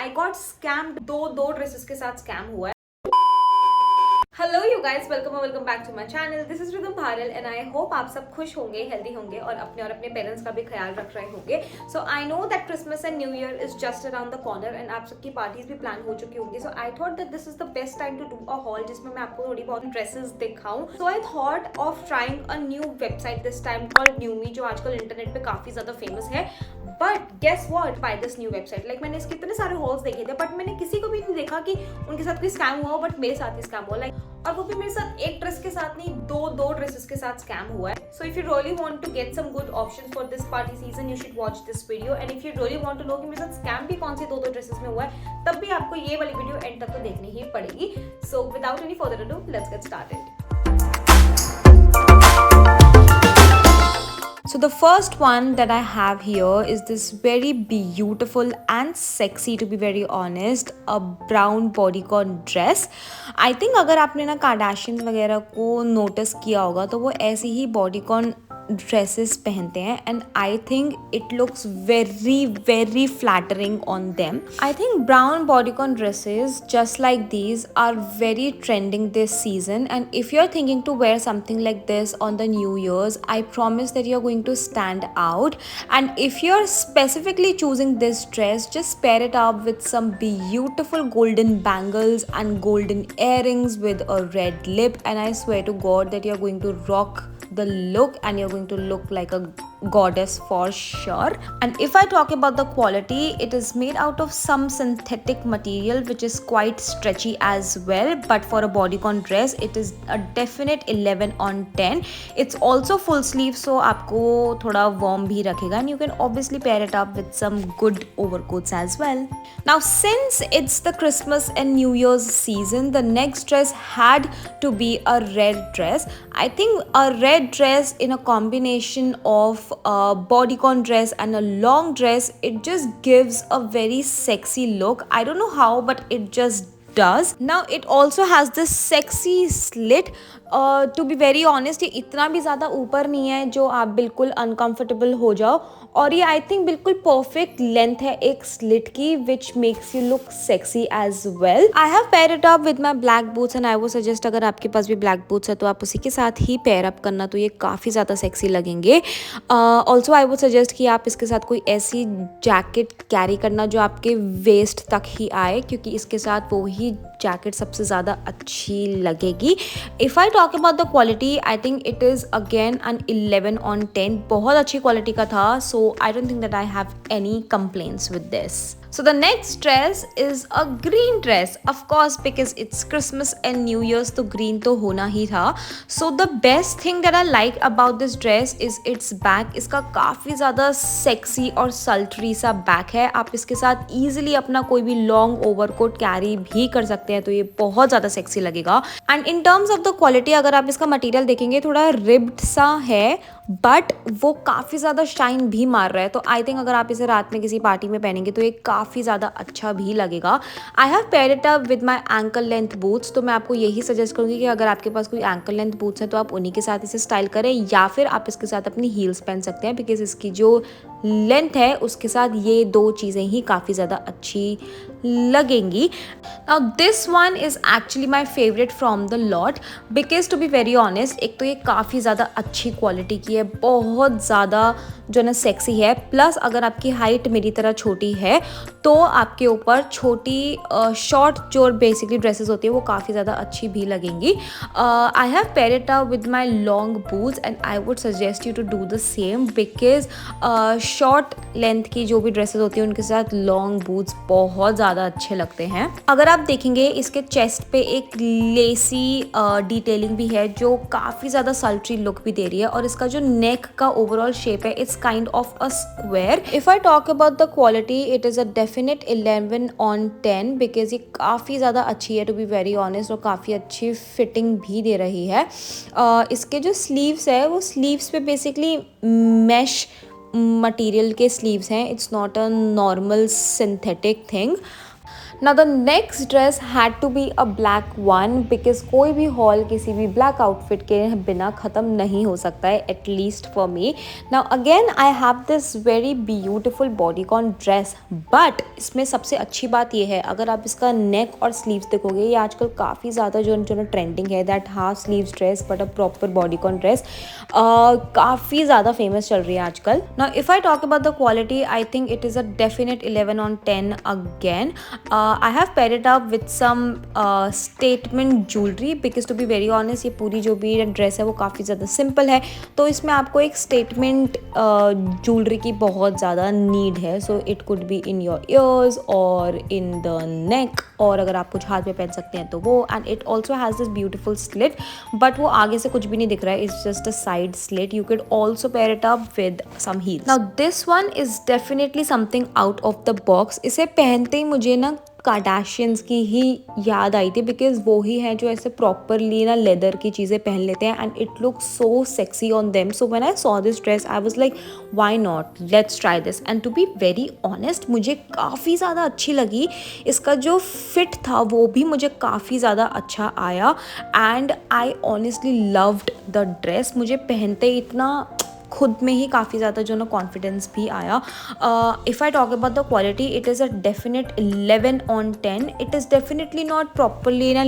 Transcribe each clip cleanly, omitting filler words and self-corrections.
आई got scammed, दो dresses के साथ स्कैम हुआ है। Hello you guys, welcome back to my channel. This is Rhythm Bharal and I hope आप सब खुश होंगे, हेल्दी होंगे और अपने पेरेंट्स का भी ख्याल रख रहे होंगे। So I know that Christmas and New Year is just around the corner and आप सबकी पार्टीज भी प्लान हो चुकी होंगी। So I thought that this is the best time to do a haul जिसमें मैं आपको थोड़ी बहुत ड्रेसेस दिखाऊं। So I thought of trying a new website this time called Newme, जो आजकल इंटरनेट पे काफी ज्यादा फेमस है। But guess what, by this new website, like मैंने इसके इतने सारे हॉल्स देखे थे बट मैंने किसी को भी नहीं देखा कि उनके साथ कोई स्कैम हुआ, बट मेरे साथ ही स्कैम हुआ। लाइक, और वो भी मेरे साथ एक ड्रेस के साथ नहीं, दो ड्रेसेस के साथ स्कैम हुआ है। So if you really want to get some good options for this party season, you should watch this video. And if you really want to know कि मेरे साथ स्कैम भी कौन से दो ड्रेसेस में हुआ है, तब भी आपको ये वाली वीडियो एंड तक तो देखनी ही पड़ेगी। So without any further ado, let's get started. So the first one that I have here is this very beautiful and sexy, to be very honest, a brown bodycon dress. I think अगर आपने ना Kardashian वगैरह को notice किया होगा तो वो ऐसे ही बॉडीकॉन ड्रेसेस पहनते हैं and I think it looks very flattering on them. I think brown bodycon dresses just like these are very trending this season, and if you're thinking to wear something like this on the New Year's, I promise that you're going to stand out. And if you're specifically choosing this dress, just pair it up with some beautiful golden bangles and golden earrings with a red lip, and I swear to God that you're going to rock the look and you're going to look like a goddess for sure. And if I talk about the quality, it is made out of some synthetic material which is quite stretchy as well, but for a bodycon dress it is a definite 11 on 10. It's also full sleeve, so आपको थोड़ा warm भी रखेगा, and you can obviously pair it up with some good overcoats as well. Now since it's the Christmas and New Year's season, the next dress had to be a red dress. I think a red dress in a combination of a bodycon dress and a long dress, it just gives a very sexy look. I don't know how, but it just does. Now it also has this sexy slit. To be very honest, ये इतना भी ज़्यादा ऊपर नहीं है जो आप बिल्कुल अनकंफर्टेबल हो जाओ, और ये आई थिंक बिल्कुल परफेक्ट लेंथ है एक स्लिट की, which makes you look sexy as well. I have pair it up with my black boots and I would suggest, अगर आपके पास भी ब्लैक बूट्स है तो आप उसी के साथ ही पेयर अप करना, तो ये काफ़ी ज़्यादा सेक्सी लगेंगे. ऑल्सो आई वो सजेस्ट कि आप इसके साथ कोई ऐसी जैकेट कैरी करना जो आपके वेस्ट तक ही आए, क्योंकि इसके साथ वो ही जैकेट सबसे ज़्यादा अच्छी लगेगी. If I talk about the quality, I think it is again an 11 on 10. बहुत अच्छी क्वालिटी का था, so I don't think that I have any complaints with this. So the next dress is a green dress, of course, because it's Christmas and New Year's, तो green तो होना ही था. So the best thing that I like about this dress is its back. इसका काफ़ी ज़्यादा sexy और sultry सा back है. आप इसके साथ easily अपना कोई भी long overcoat carry भी कर सकते हैं, तो ये बहुत ज़्यादा sexy लगेगा. And in terms of the quality, अगर आप इसका material देखेंगे, थोड़ा ribbed सा है, बट वो काफ़ी ज़्यादा शाइन भी मार रहा है, तो आई थिंक अगर आप इसे रात में किसी पार्टी में पहनेंगे तो ये काफ़ी ज़्यादा अच्छा भी लगेगा. I have paired it up with my ankle length boots, तो मैं आपको यही सजेस्ट करूँगी कि अगर आपके पास कोई एंकल लेंथ बूट्स हैं तो आप उन्हीं के साथ इसे स्टाइल करें, या फिर आप इसके साथ अपनी हील्स पहन सकते हैं, बिकॉज इसकी जो लेंथ है उसके साथ ये दो चीज़ें ही काफ़ी ज़्यादा अच्छी लगेंगी. Now this one is actually my favourite from the lot, because to be very honest, एक तो ये काफ़ी ज़्यादा अच्छी क्वालिटी की है, बहुत ज़्यादा जो ना सेक्सी है, प्लस अगर आपकी हाइट मेरी तरह छोटी है तो आपके ऊपर छोटी शॉर्ट जो बेसिकली ड्रेसेस होती है वो काफ़ी ज़्यादा अच्छी भी लगेंगी. I have pair it up with my long boots and I would suggest you to do the same, because short length की जो भी ड्रेसेस होती है उनके साथ लॉन्ग बूट्स बहुत ज़्यादा अच्छे लगते हैं. अगर आप देखेंगे इसके चेस्ट पे एक लेसी डिटेलिंग भी है जो काफ़ी ज़्यादा सल्ट्री लुक भी दे रही है, और इसका जो नेक का ओवरऑल शेप है it's kind of a square. If I talk about the quality, it is a definite 11 on 10, because ये काफ़ी ज़्यादा अच्छी है, टू बी वेरी ऑनेस्ट, और काफ़ी अच्छी फिटिंग भी दे रही है. इसके जो स्लीव्स है वो स्लीव्स पे बेसिकली मैश मटेरियल के स्लीव्स हैं, it's not a normal synthetic thing. Now the next dress had to be a black one because कोई भी haul किसी भी black outfit के बिना ख़त्म नहीं हो सकता है, at least for me. Now again I have this very beautiful bodycon dress, but इसमें सबसे अच्छी बात ये है, अगर आप इसका neck और sleeves देखोगे, ये आजकल काफ़ी ज़्यादा जो ट्रेंडिंग है, that half sleeves dress but a proper bodycon dress, काफ़ी ज़्यादा फेमस चल रही है आजकल. Now if I talk about the quality, I think it is a definite 11 on 10 again. I have paired it up with some statement jewelry because to be very honest ये पूरी जो भी ड्रेस है वो काफ़ी ज़्यादा सिंपल है, तो इसमें आपको एक स्टेटमेंट ज्वेलरी की बहुत ज़्यादा नीड है. So it could be in your ears और इन द नेक, और अगर आप कुछ हाथ में पहन सकते हैं तो वो. And it also has this beautiful slit, but वो आगे से कुछ भी नहीं दिख रहा है, it's just a side slit. You can also pair it up with some heels. Now this one is definitely something out of the box. इसे पहनते ही मुझे ना कार्डाशियंस की ही याद आई थी, बिकॉज वो ही है जो ऐसे प्रॉपरली ना लेदर की चीज़ें पहन लेते हैं and it look so sexy on them. So when I saw this dress I was like why not, let's try this. And to be very honest मुझे काफ़ी ज़्यादा अच्छी लगी. इसका जो फिट था वो भी मुझे काफ़ी ज़्यादा अच्छा आया and I honestly loved the dress. मुझे पहनते ही इतना खुद में ही काफ़ी ज़्यादा जो ना कॉन्फिडेंस भी आया. If I talk about the quality, it is a definite 11 on 10. It is definitely not properly ना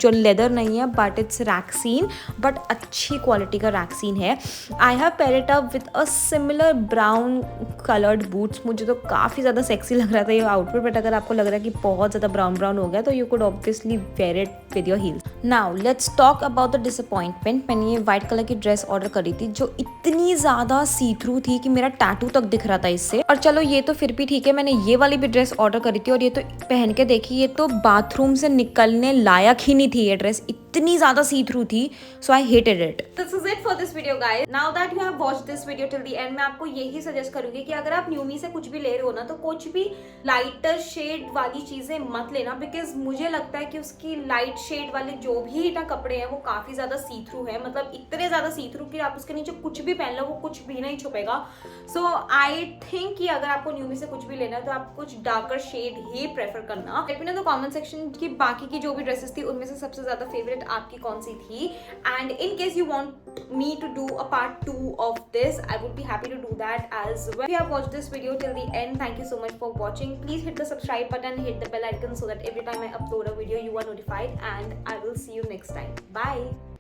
जो लेदर नहीं है, बट इट्स रैक्सीन, बट अच्छी क्वालिटी का रैक्सीन है. आई have pair it up with a similar brown coloured boots. मुझे तो काफ़ी ज़्यादा सेक्सी लग रहा था ये आउटफिट, बट अगर आपको लग रहा है कि बहुत ज़्यादा ब्राउन ब्राउन हो गया तो you could obviously wear it with your heels. Now let's talk about the disappointment. मैंने ये वाइट कलर की ड्रेस ऑर्डर करी थी जो इतनी ज़्यादा सी थ्रू थी कि मेरा टैटू तक दिख रहा था इससे. और चलो ये तो फिर भी ठीक है, मैंने ये वाली भी ड्रेस ऑर्डर करी थी और ये तो पहन के देखी, ये तो बाथरूम से निकलने लायक ही नहीं थी ये ड्रेस, इतनी ज़्यादा सी थ्रू थी. So I hated it. This is it for this video guys. Now that you have watched this video till the end, मैं आपको यही सजेस्ट करूंगी कि अगर आप न्यूमी से कुछ भी ले रहे हो ना, तो कुछ भी लाइटर शेड वाली चीज़ें मत लेना, बिकॉज मुझे लगता है कि उसकी लाइट शेड वाले जो भी ना कपड़े हैं वो काफ़ी ज़्यादा सी थ्रू है. मतलब इतने ज़्यादा सी थ्रू कि आप उसके नीचे कुछ भी पहन लो वो कुछ भी नहीं छुपेगा. सो आई थिंक कि अगर आपको न्यूमी से कुछ भी लेना है तो आप कुछ डार्कर शेड ही प्रेफर करना. Let me know the comment section की बाकी की जो भी ड्रेसेस थी उनमें से सबसे ज़्यादा फेवरेट आपकी कौन सी थी. And in case you want me to do a part 2 of this, I would be happy to do that as well. If you have watched this video till the end, thank you so much for watching. Please hit the subscribe button, hit the bell icon so that every time I upload a video you are notified, and I will see you next time. Bye.